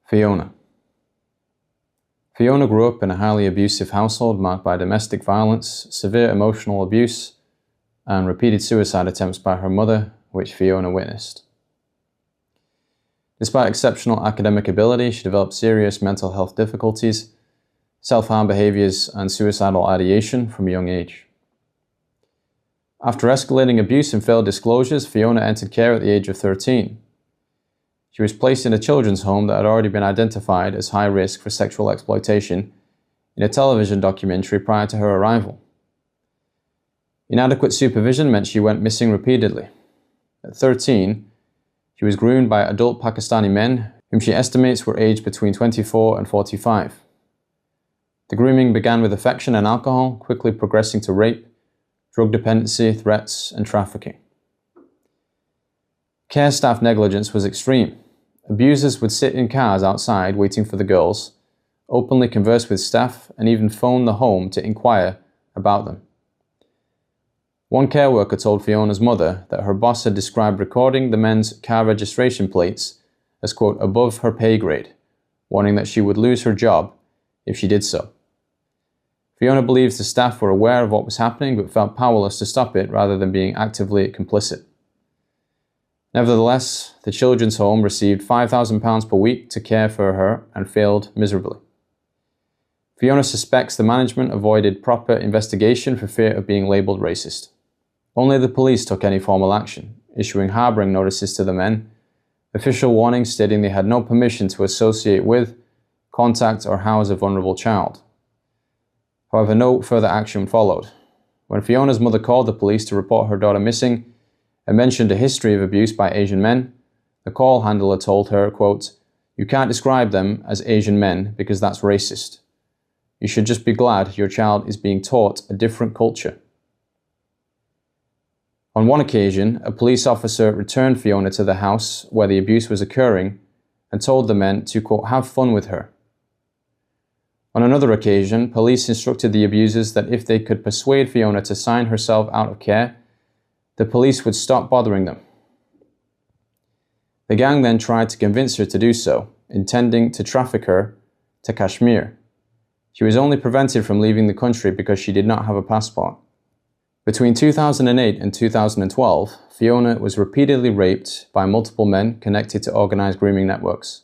Fiona. Fiona grew up in a highly abusive household marked by domestic violence, severe emotional abuse, and repeated suicide attempts by her mother, which Fiona witnessed. Despite exceptional academic ability, she developed serious mental health difficulties, self-harm behaviors, and suicidal ideation from a young age. After escalating abuse and failed disclosures, Fiona entered care at the age of 13. She was placed in a children's home that had already been identified as high risk for sexual exploitation in a television documentary prior to her arrival. Inadequate supervision meant she went missing repeatedly. At 13, she was groomed by adult Pakistani men whom she estimates were aged between 24 and 45. The grooming began with affection and alcohol, quickly progressing to rape, drug dependency, threats, and trafficking. Care staff negligence was extreme. Abusers would sit in cars outside waiting for the girls, openly converse with staff, and even phone the home to inquire about them. One care worker told Fiona's mother that her boss had described recording the men's car registration plates as, quote, above her pay grade, warning that she would lose her job if she did so. Fiona believes the staff were aware of what was happening but felt powerless to stop it rather than being actively complicit. Nevertheless, the children's home received £5,000 per week to care for her and failed miserably. Fiona suspects the management avoided proper investigation for fear of being labelled racist. Only the police took any formal action, issuing harbouring notices to the men, official warnings stating they had no permission to associate with, contact, or house a vulnerable child. However, no further action followed. When Fiona's mother called the police to report her daughter missing and mentioned a history of abuse by Asian men, the call handler told her, quote, "You can't describe them as Asian men because that's racist. You should just be glad your child is being taught a different culture." On one occasion, a police officer returned Fiona to the house where the abuse was occurring and told the men to, quote, "have fun with her." On another occasion, police instructed the abusers that if they could persuade Fiona to sign herself out of care, the police would stop bothering them. The gang then tried to convince her to do so, intending to traffic her to Kashmir. She was only prevented from leaving the country because she did not have a passport. Between 2008 and 2012, Fiona was repeatedly raped by multiple men connected to organized grooming networks.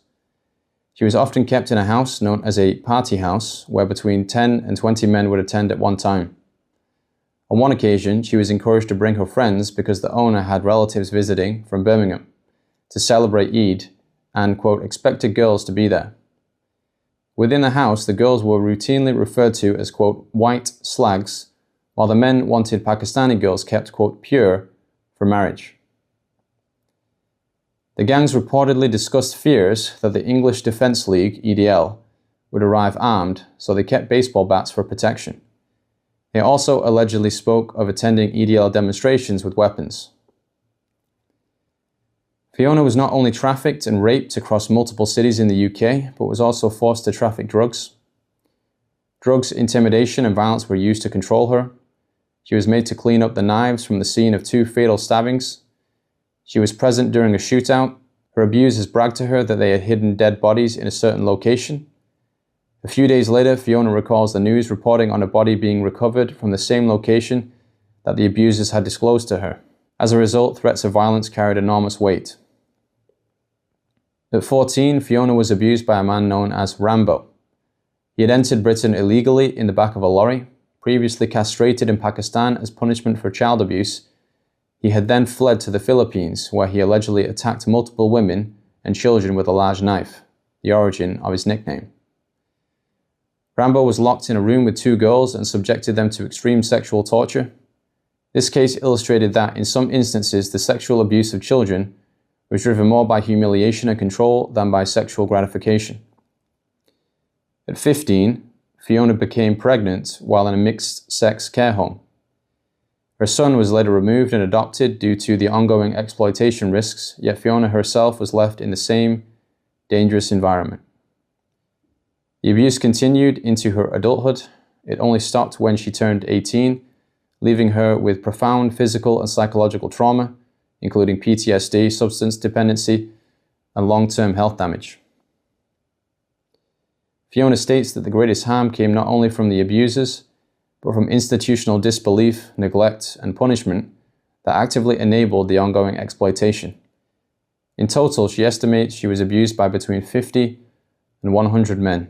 She was often kept in a house known as a party house, where between 10 and 20 men would attend at one time. On one occasion, she was encouraged to bring her friends because the owner had relatives visiting from Birmingham to celebrate Eid and, quote, expected girls to be there. Within the house, the girls were routinely referred to as, quote, white slags, while the men wanted Pakistani girls kept, quote, pure for marriage. The gangs reportedly discussed fears that the English Defence League, EDL, would arrive armed, so they kept baseball bats for protection. They also allegedly spoke of attending EDL demonstrations with weapons. Fiona was not only trafficked and raped across multiple cities in the UK, but was also forced to traffic drugs. Drugs, intimidation, and violence were used to control her. She was made to clean up the knives from the scene of 2 fatal stabbings. She was present during a shootout. Her abusers bragged to her that they had hidden dead bodies in a certain location. A few days later, Fiona recalls the news reporting on a body being recovered from the same location that the abusers had disclosed to her. As a result, threats of violence carried enormous weight. At 14, Fiona was abused by a man known as Rambo. He had entered Britain illegally in the back of a lorry. Previously castrated in Pakistan as punishment for child abuse, he had then fled to the Philippines, where he allegedly attacked multiple women and children with a large knife, the origin of his nickname. Rambo was locked in a room with 2 girls and subjected them to extreme sexual torture. This case illustrated that, in some instances, the sexual abuse of children was driven more by humiliation and control than by sexual gratification. At 15, Fiona became pregnant while in a mixed-sex care home. Her son was later removed and adopted due to the ongoing exploitation risks, yet Fiona herself was left in the same dangerous environment. The abuse continued into her adulthood. It only stopped when she turned 18, leaving her with profound physical and psychological trauma, including PTSD, substance dependency, and long-term health damage. Fiona states that the greatest harm came not only from the abusers, but from institutional disbelief, neglect, and punishment that actively enabled the ongoing exploitation. In total, she estimates she was abused by between 50 and 100 men.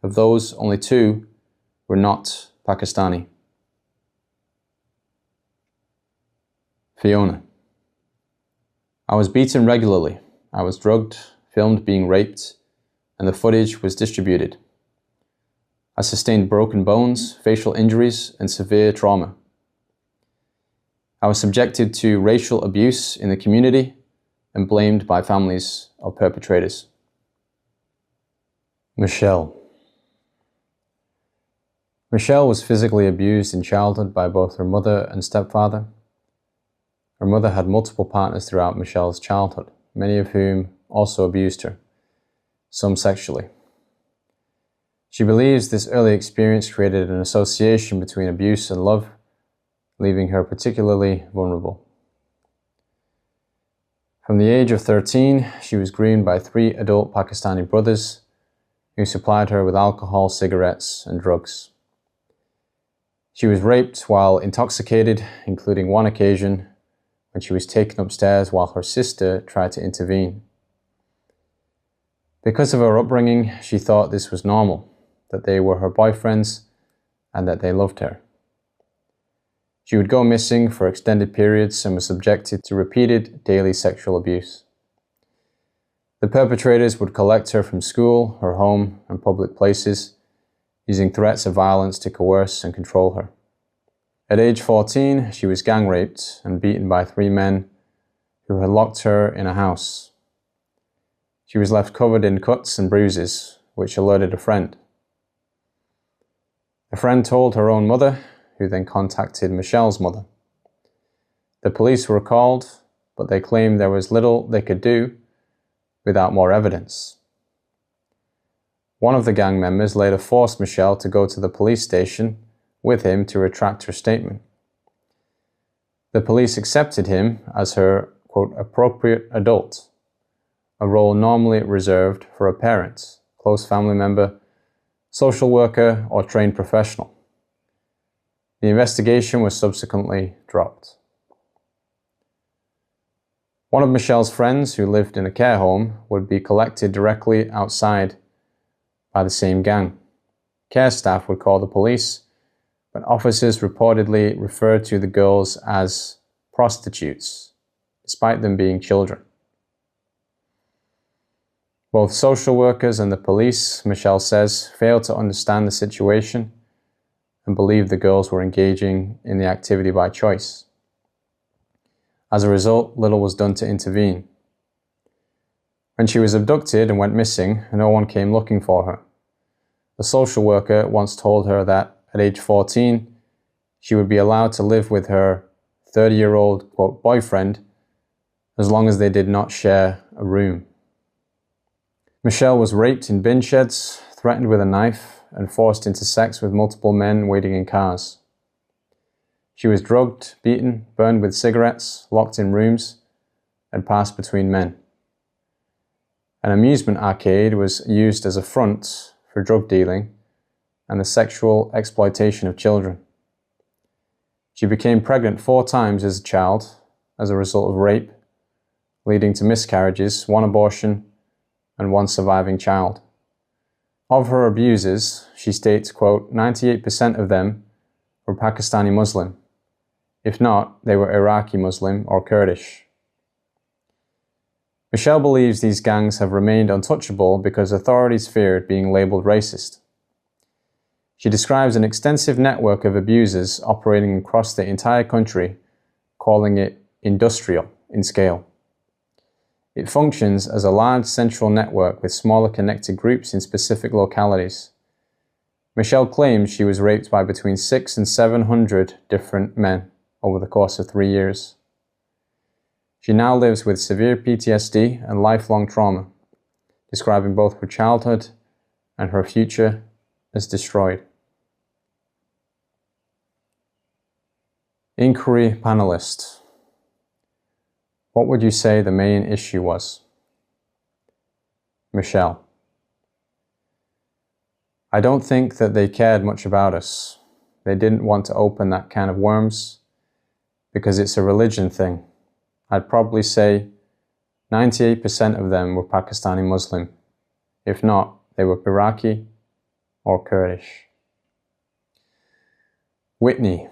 Of those, only 2 were not Pakistani. Fiona. I was beaten regularly. I was drugged, filmed being raped, and the footage was distributed. I sustained broken bones, facial injuries, and severe trauma. I was subjected to racial abuse in the community and blamed by families of perpetrators. Michelle. Michelle was physically abused in childhood by both her mother and stepfather. Her mother had multiple partners throughout Michelle's childhood, many of whom also abused her, some sexually. She believes this early experience created an association between abuse and love, leaving her particularly vulnerable. From the age of 13, she was groomed by 3 adult Pakistani brothers who supplied her with alcohol, cigarettes, and drugs. She was raped while intoxicated, including one occasion when she was taken upstairs while her sister tried to intervene. Because of her upbringing, she thought this was normal, that they were her boyfriends and that they loved her. She would go missing for extended periods and was subjected to repeated daily sexual abuse. The perpetrators would collect her from school, her home, and public places, using threats of violence to coerce and control her. At age 14, she was gang raped and beaten by 3 men who had locked her in a house. She was left covered in cuts and bruises, which alerted a friend. A friend told her own mother, who then contacted Michelle's mother. The police were called, but they claimed there was little they could do without more evidence. One of the gang members later forced Michelle to go to the police station with him to retract her statement. The police accepted him as her, quote, appropriate adult, a role normally reserved for a parent, close family member, social worker, or trained professional. The investigation was subsequently dropped. One of Michelle's friends, who lived in a care home, would be collected directly outside by the same gang. Care staff would call the police, but officers reportedly referred to the girls as prostitutes, despite them being children. Both social workers and the police, Michelle says, failed to understand the situation and believed the girls were engaging in the activity by choice. As a result, little was done to intervene. When she was abducted and went missing, no one came looking for her. The social worker once told her that at age 14, she would be allowed to live with her 30-year-old, quote, boyfriend as long as they did not share a room. Michelle was raped in bin sheds, threatened with a knife, and forced into sex with multiple men waiting in cars. She was drugged, beaten, burned with cigarettes, locked in rooms, and passed between men. An amusement arcade was used as a front for drug dealing and the sexual exploitation of children. She became pregnant 4 times as a child as a result of rape, leading to miscarriages, 1 abortion, and 1 surviving child. Of her abusers, she states, quote, 98% of them were Pakistani Muslim. If not, they were Iraqi Muslim or Kurdish. Michelle believes these gangs have remained untouchable because authorities feared being labeled racist. She describes an extensive network of abusers operating across the entire country, calling it industrial in scale. It functions as a large central network with smaller connected groups in specific localities. Michelle claims she was raped by between 600 and 700 different men over the course of 3 years. She now lives with severe PTSD and lifelong trauma, describing both her childhood and her future as destroyed. Inquiry panelist. What would you say the main issue was? Michelle. I don't think that they cared much about us. They didn't want to open that can of worms because it's a religion thing. I'd probably say 98% of them were Pakistani Muslim. If not, they were Iraqi or Kurdish. Whitney.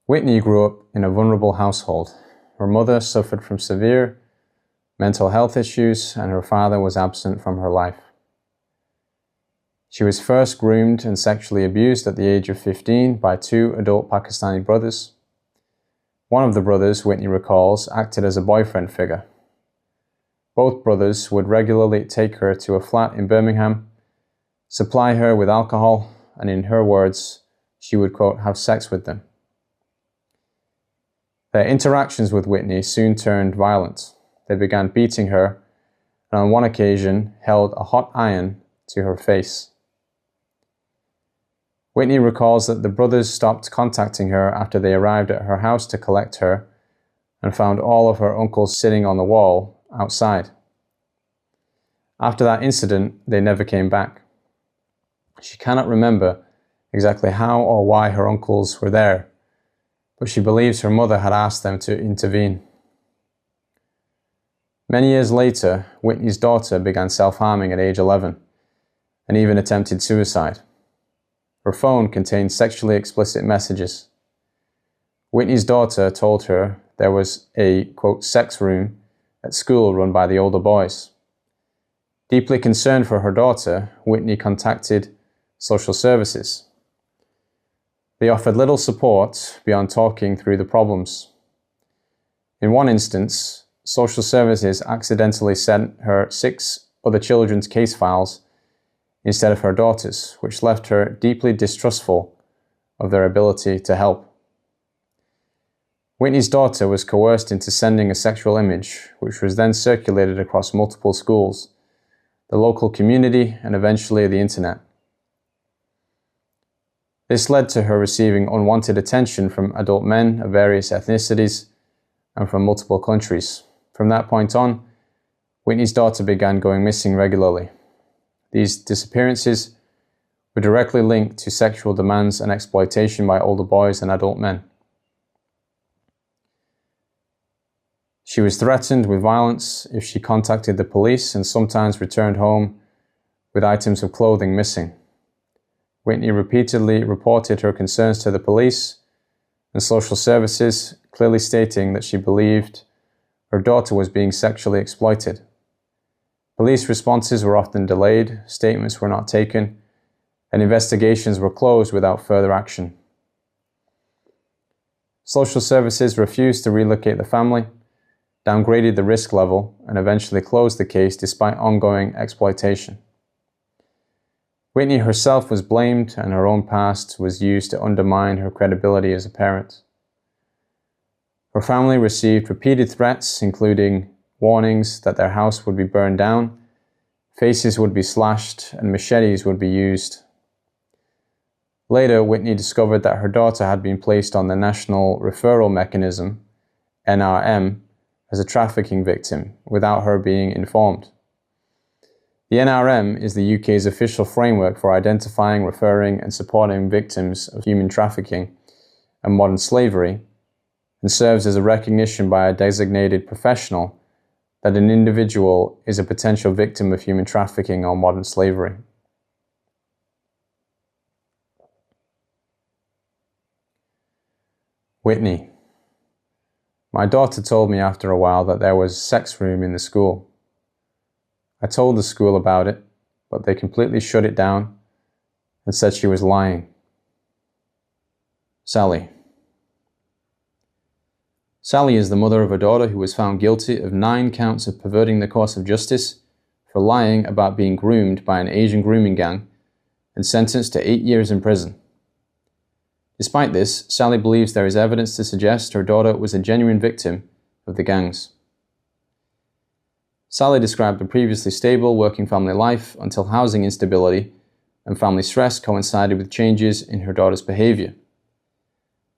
Whitney grew up in a vulnerable household. Her mother suffered from severe mental health issues and her father was absent from her life. She was first groomed and sexually abused at the age of 15 by 2 adult Pakistani brothers. One of the brothers, Whitney recalls, acted as a boyfriend figure. Both brothers would regularly take her to a flat in Birmingham, supply her with alcohol, and in her words, she would, quote, have sex with them. Their interactions with Whitney soon turned violent. They began beating her, and on one occasion held a hot iron to her face. Whitney recalls that the brothers stopped contacting her after they arrived at her house to collect her and found all of her uncles sitting on the wall outside. After that incident, they never came back. She cannot remember exactly how or why her uncles were there, but she believes her mother had asked them to intervene. Many years later, Whitney's daughter began self-harming at age 11 and even attempted suicide. Her phone contained sexually explicit messages. Whitney's daughter told her there was a, quote, sex room at school run by the older boys. Deeply concerned for her daughter, Whitney contacted social services. They offered little support beyond talking through the problems. In one instance, social services accidentally sent her 6 other children's case files instead of her daughter's, which left her deeply distrustful of their ability to help. Whitney's daughter was coerced into sending a sexual image, which was then circulated across multiple schools, the local community, and eventually the internet. This led to her receiving unwanted attention from adult men of various ethnicities and from multiple countries. From that point on, Whitney's daughter began going missing regularly. These disappearances were directly linked to sexual demands and exploitation by older boys and adult men. She was threatened with violence if she contacted the police and sometimes returned home with items of clothing missing. Whitney repeatedly reported her concerns to the police and social services, clearly stating that she believed her daughter was being sexually exploited. Police responses were often delayed, statements were not taken, and investigations were closed without further action. Social services refused to relocate the family, downgraded the risk level, and eventually closed the case despite ongoing exploitation. Whitney herself was blamed, and her own past was used to undermine her credibility as a parent. Her family received repeated threats, including warnings that their house would be burned down, faces would be slashed, and machetes would be used. Later, Whitney discovered that her daughter had been placed on the National Referral Mechanism, NRM, as a trafficking victim without her being informed. The NRM is the UK's official framework for identifying, referring, and supporting victims of human trafficking and modern slavery, and serves as a recognition by a designated professional that an individual is a potential victim of human trafficking or modern slavery. Whitney. My daughter told me after a while that there was a sex room in the school. I told the school about it, but they completely shut it down and said she was lying. Sally. Sally is the mother of a daughter who was found guilty of 9 counts of perverting the course of justice for lying about being groomed by an Asian grooming gang and sentenced to 8 years in prison. Despite this, Sally believes there is evidence to suggest her daughter was a genuine victim of the gangs. Sally described a previously stable working family life until housing instability and family stress coincided with changes in her daughter's behavior.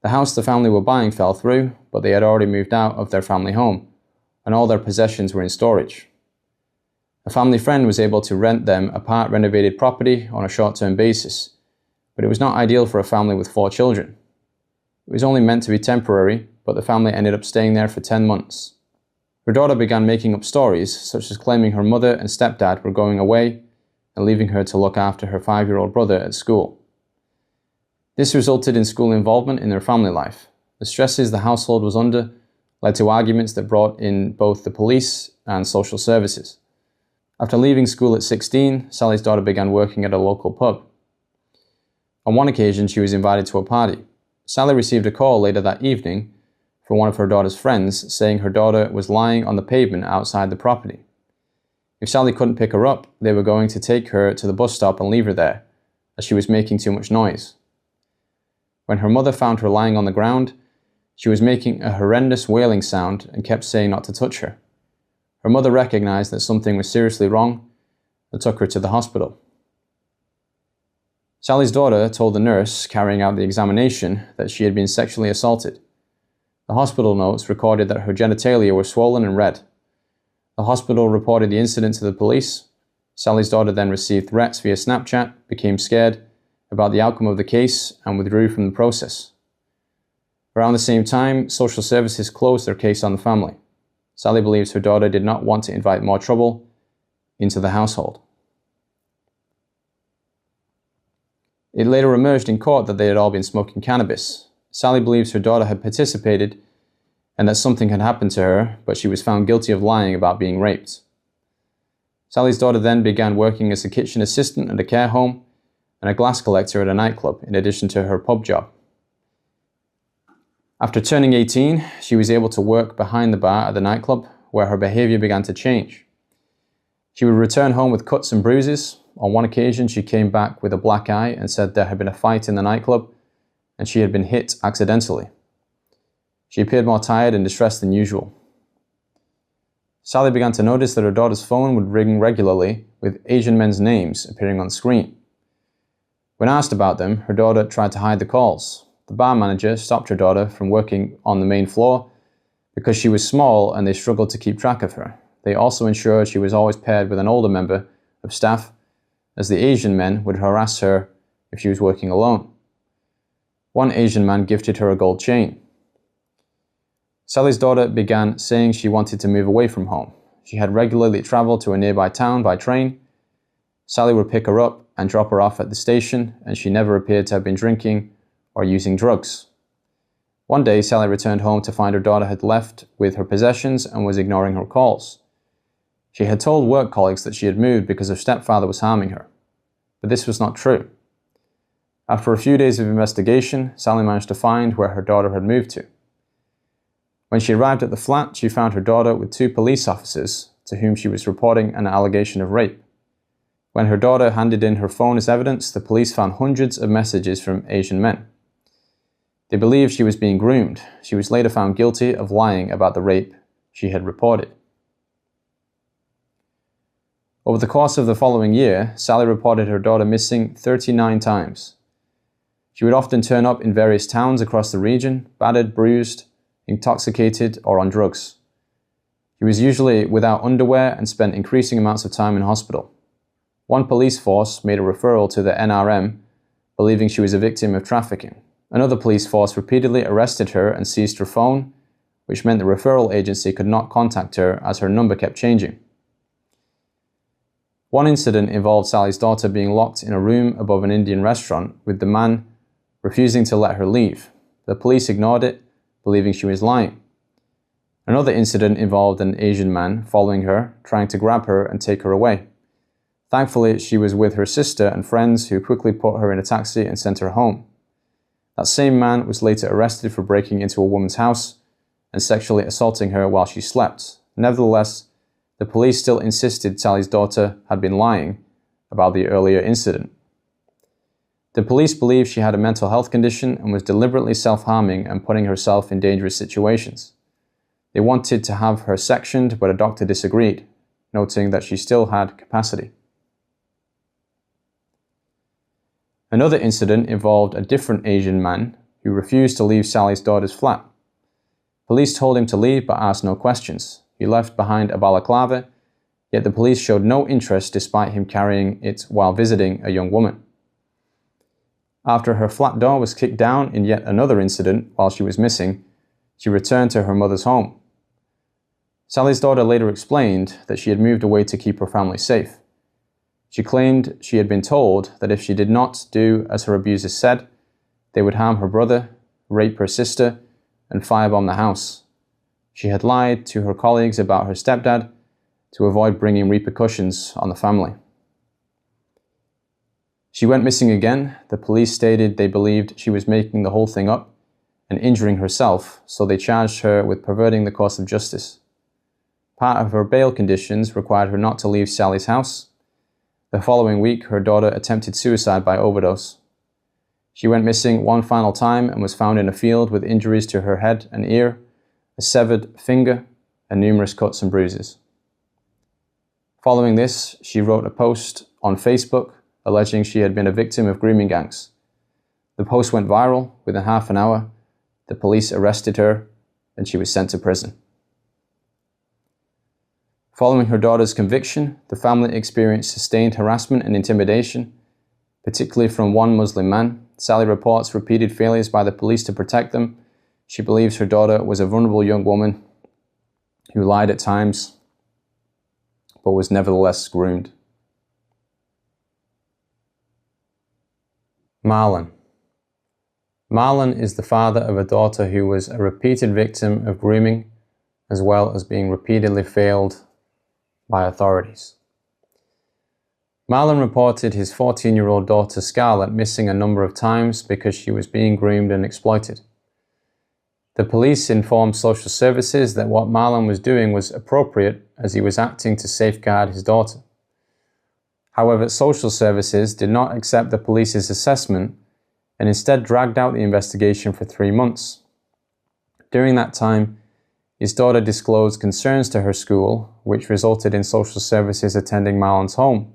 The house the family were buying fell through, but they had already moved out of their family home, and all their possessions were in storage. A family friend was able to rent them a part-renovated property on a short-term basis, but it was not ideal for a family with 4 children. It was only meant to be temporary, but the family ended up staying there for 10 months. Her daughter began making up stories, such as claiming her mother and stepdad were going away and leaving her to look after her 5-year-old brother at school. This resulted in school involvement in their family life. The stresses the household was under led to arguments that brought in both the police and social services. After leaving school at 16, Sally's daughter began working at a local pub. On one occasion, she was invited to a party. Sally received a call later that evening from one of her daughter's friends saying her daughter was lying on the pavement outside the property. If Sally couldn't pick her up, they were going to take her to the bus stop and leave her there, as she was making too much noise. When her mother found her lying on the ground, she was making a horrendous wailing sound and kept saying not to touch her. Her mother recognized that something was seriously wrong and took her to the hospital. Sally's daughter told the nurse carrying out the examination that she had been sexually assaulted. The hospital notes recorded that her genitalia were swollen and red. The hospital reported the incident to the police. Sally's daughter then received threats via Snapchat, became scared about the outcome of the case, and withdrew from the process. Around the same time, social services closed their case on the family. Sally believes her daughter did not want to invite more trouble into the household. It later emerged in court that they had all been smoking cannabis. Sally believes her daughter had participated and that something had happened to her, but she was found guilty of lying about being raped. Sally's daughter then began working as a kitchen assistant at a care home and a glass collector at a nightclub, in addition to her pub job. After turning 18, she was able to work behind the bar at the nightclub, where her behavior began to change. She would return home with cuts and bruises. On one occasion, she came back with a black eye and said there had been a fight in the nightclub and she had been hit accidentally. She appeared more tired and distressed than usual. Sally began to notice that her daughter's phone would ring regularly with Asian men's names appearing on the screen. When asked about them, her daughter tried to hide the calls. The bar manager stopped her daughter from working on the main floor because she was small and they struggled to keep track of her. They also ensured she was always paired with an older member of staff, as the Asian men would harass her if she was working alone. One Asian man gifted her a gold chain. Sally's daughter began saying she wanted to move away from home. She had regularly traveled to a nearby town by train. Sally would pick her up and drop her off at the station, and she never appeared to have been drinking or using drugs. One day, Sally returned home to find her daughter had left with her possessions and was ignoring her calls. She had told work colleagues that she had moved because her stepfather was harming her, but this was not true. After a few days of investigation, Sally managed to find where her daughter had moved to. When she arrived at the flat, she found her daughter with 2 police officers to whom she was reporting an allegation of rape. When her daughter handed in her phone as evidence, the police found hundreds of messages from Asian men. They believed she was being groomed. She was later found guilty of lying about the rape she had reported. Over the course of the following year, Sally reported her daughter missing 39 times. She would often turn up in various towns across the region, battered, bruised, intoxicated, or on drugs. She was usually without underwear and spent increasing amounts of time in hospital. One police force made a referral to the NRM, believing she was a victim of trafficking. Another police force repeatedly arrested her and seized her phone, which meant the referral agency could not contact her as her number kept changing. One incident involved Sally's daughter being locked in a room above an Indian restaurant with the man refusing to let her leave. The police ignored it, believing she was lying. Another incident involved an Asian man following her, trying to grab her and take her away. Thankfully, she was with her sister and friends who quickly put her in a taxi and sent her home. That same man was later arrested for breaking into a woman's house and sexually assaulting her while she slept. Nevertheless, the police still insisted Sally's daughter had been lying about the earlier incident. The police believed she had a mental health condition and was deliberately self-harming and putting herself in dangerous situations. They wanted to have her sectioned, but a doctor disagreed, noting that she still had capacity. Another incident involved a different Asian man who refused to leave Sally's daughter's flat. Police told him to leave but asked no questions. He left behind a balaclava yet the police showed no interest despite him carrying it while visiting a young woman. After her flat door was kicked down in yet another incident while she was missing, she returned to her mother's home. Sally's daughter later explained that she had moved away to keep her family safe. She claimed she had been told that if she did not do as her abusers said, they would harm her brother, rape her sister, and firebomb the house. She had lied to her colleagues about her stepdad to avoid bringing repercussions on the family. She went missing again. The police stated they believed she was making the whole thing up and injuring herself, so they charged her with perverting the course of justice. Part of her bail conditions required her not to leave Sally's house. The following week, her daughter attempted suicide by overdose. She went missing one final time and was found in a field with injuries to her head and ear, a severed finger, and numerous cuts and bruises. Following this, she wrote a post on Facebook alleging she had been a victim of grooming gangs. The post went viral. Within half an hour, the police arrested her and she was sent to prison. Following her daughter's conviction, the family experienced sustained harassment and intimidation, particularly from one Muslim man. Sally reports repeated failures by the police to protect them. She believes her daughter was a vulnerable young woman who lied at times, but was nevertheless groomed. Marlon. Marlon is the father of a daughter who was a repeated victim of grooming, as well as being repeatedly failed by authorities. Marlon reported his 14-year-old daughter Scarlett missing a number of times because she was being groomed and exploited. The police informed social services that what Marlon was doing was appropriate as he was acting to safeguard his daughter. However, social services did not accept the police's assessment and instead dragged out the investigation for 3 months. During that time, his daughter disclosed concerns to her school, which resulted in social services attending Marlon's home.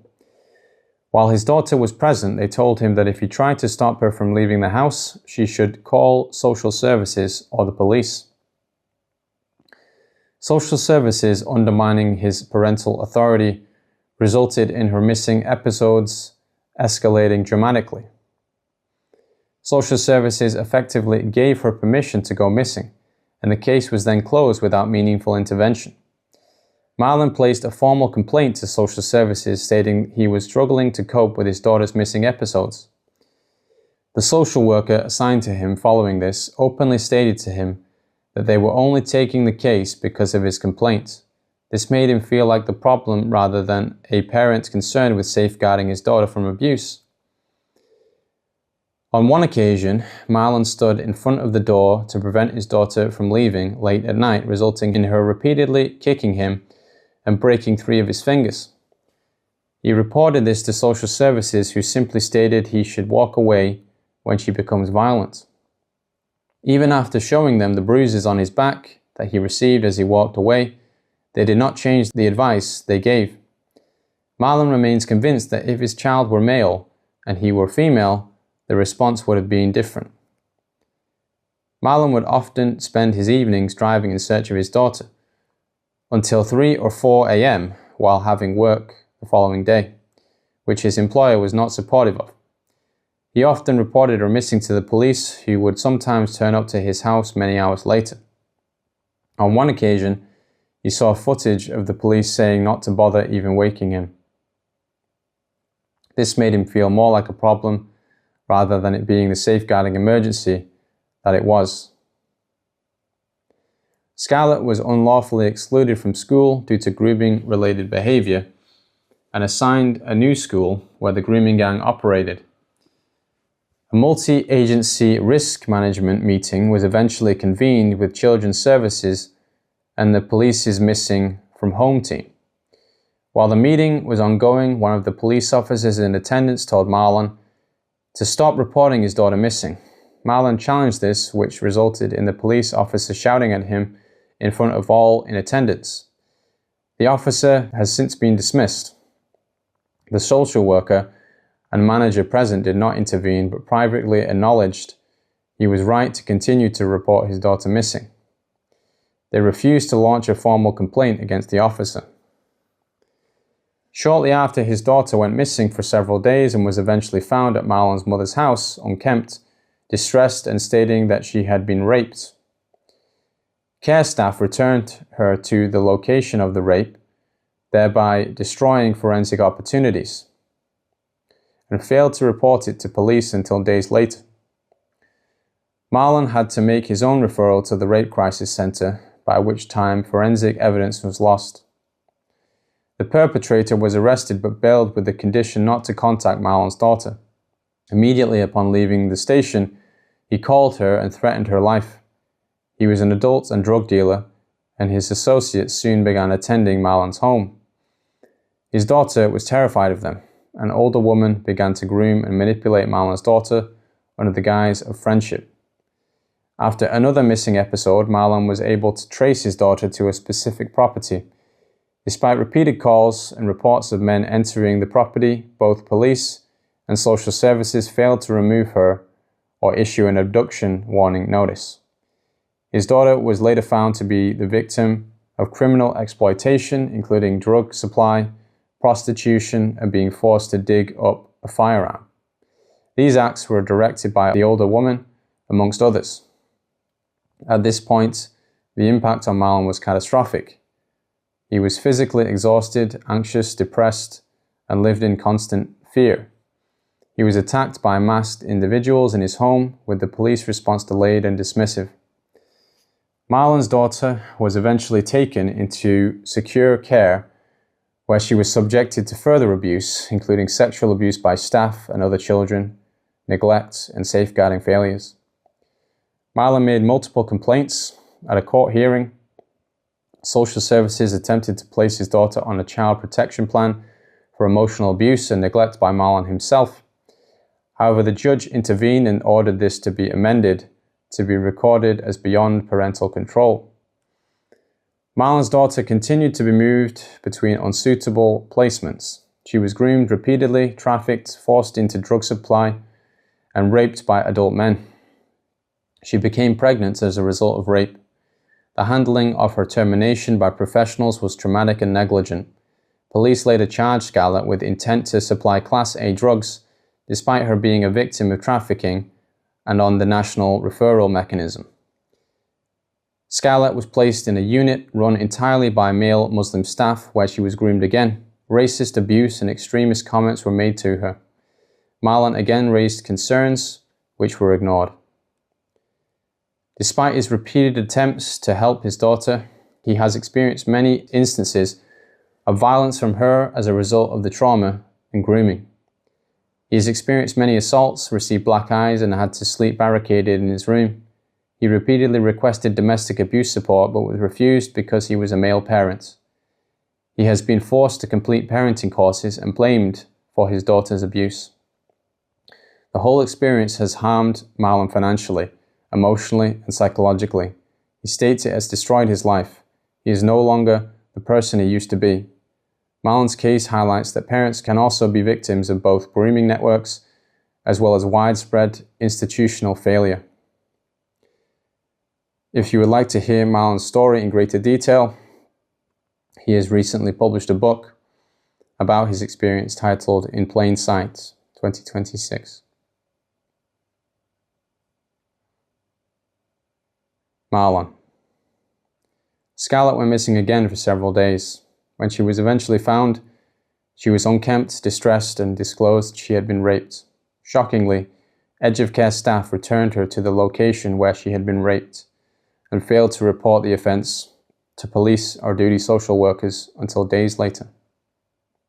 While his daughter was present, they told him that if he tried to stop her from leaving the house, she should call social services or the police. Social services undermining his parental authority resulted in her missing episodes escalating dramatically. Social services effectively gave her permission to go missing, and the case was then closed without meaningful intervention. Marlon placed a formal complaint to social services stating he was struggling to cope with his daughter's missing episodes. The social worker assigned to him following this openly stated to him that they were only taking the case because of his complaints. This made him feel like the problem rather than a parent concerned with safeguarding his daughter from abuse. On one occasion, Marlon stood in front of the door to prevent his daughter from leaving late at night, resulting in her repeatedly kicking him and breaking 3 of his fingers. He reported this to social services, who simply stated he should walk away when she becomes violent. Even after showing them the bruises on his back that he received as he walked away, they did not change the advice they gave. Marlon remains convinced that if his child were male and he were female, the response would have been different. Marlon would often spend his evenings driving in search of his daughter, until 3 or 4 a.m. while having work the following day, which his employer was not supportive of. He often reported her missing to the police, who would sometimes turn up to his house many hours later. On one occasion, he saw footage of the police saying not to bother even waking him. This made him feel more like a problem rather than it being the safeguarding emergency that it was. Scarlett was unlawfully excluded from school due to grooming-related behavior and assigned a new school where the grooming gang operated. A multi-agency risk management meeting was eventually convened with Children's Services and the police's missing from home team. While the meeting was ongoing, one of the police officers in attendance told Marlon to stop reporting his daughter missing. Marlon challenged this, which resulted in the police officer shouting at him in front of all in attendance. The officer has since been dismissed. The social worker and manager present did not intervene, but privately acknowledged he was right to continue to report his daughter missing. They refused to launch a formal complaint against the officer. Shortly after, his daughter went missing for several days and was eventually found at Marlon's mother's house, unkempt, distressed and stating that she had been raped. Care staff returned her to the location of the rape, thereby destroying forensic opportunities, and failed to report it to police until days later. Marlon had to make his own referral to the Rape Crisis Center, by which time forensic evidence was lost. The perpetrator was arrested but bailed with the condition not to contact Marlon's daughter. Immediately upon leaving the station, he called her and threatened her life. He was an adult and drug dealer, and his associates soon began attending Marlon's home. His daughter was terrified of them. An older woman began to groom and manipulate Marlon's daughter under the guise of friendship. After another missing episode, Marlon was able to trace his daughter to a specific property. Despite repeated calls and reports of men entering the property, both police and social services failed to remove her or issue an abduction warning notice. His daughter was later found to be the victim of criminal exploitation, including drug supply, prostitution, and being forced to dig up a firearm. These acts were directed by the older woman, amongst others. At this point, the impact on Marlon was catastrophic. He was physically exhausted, anxious, depressed, and lived in constant fear. He was attacked by masked individuals in his home, with the police response delayed and dismissive. Marlon's daughter was eventually taken into secure care, where she was subjected to further abuse, including sexual abuse by staff and other children, neglect, and safeguarding failures. Marlon made multiple complaints. At a court hearing, social services attempted to place his daughter on a child protection plan for emotional abuse and neglect by Marlon himself. However, the judge intervened and ordered this to be amended to be recorded as beyond parental control. Marlon's daughter continued to be moved between unsuitable placements. She was groomed repeatedly, trafficked, forced into drug supply, and raped by adult men. She became pregnant as a result of rape. The handling of her termination by professionals was traumatic and negligent. Police later charged Scarlett with intent to supply Class A drugs, despite her being a victim of trafficking and on the national referral mechanism. Scarlett was placed in a unit run entirely by male Muslim staff, where she was groomed again. Racist abuse and extremist comments were made to her. Marlon again raised concerns, which were ignored. Despite his repeated attempts to help his daughter, he has experienced many instances of violence from her as a result of the trauma and grooming. He has experienced many assaults, received black eyes, and had to sleep barricaded in his room. He repeatedly requested domestic abuse support but was refused because he was a male parent. He has been forced to complete parenting courses and blamed for his daughter's abuse. The whole experience has harmed Marlon financially, emotionally, and psychologically. He states it has destroyed his life. He is no longer the person he used to be. Marlon's case highlights that parents can also be victims of both grooming networks as well as widespread institutional failure. If you would like to hear Marlon's story in greater detail, he has recently published a book about his experience titled In Plain Sight, 2026. Marlon. Scarlett went missing again for several days. When she was eventually found, she was unkempt, distressed, and disclosed she had been raped. Shockingly, Edge of Care staff returned her to the location where she had been raped and failed to report the offense to police or duty social workers until days later.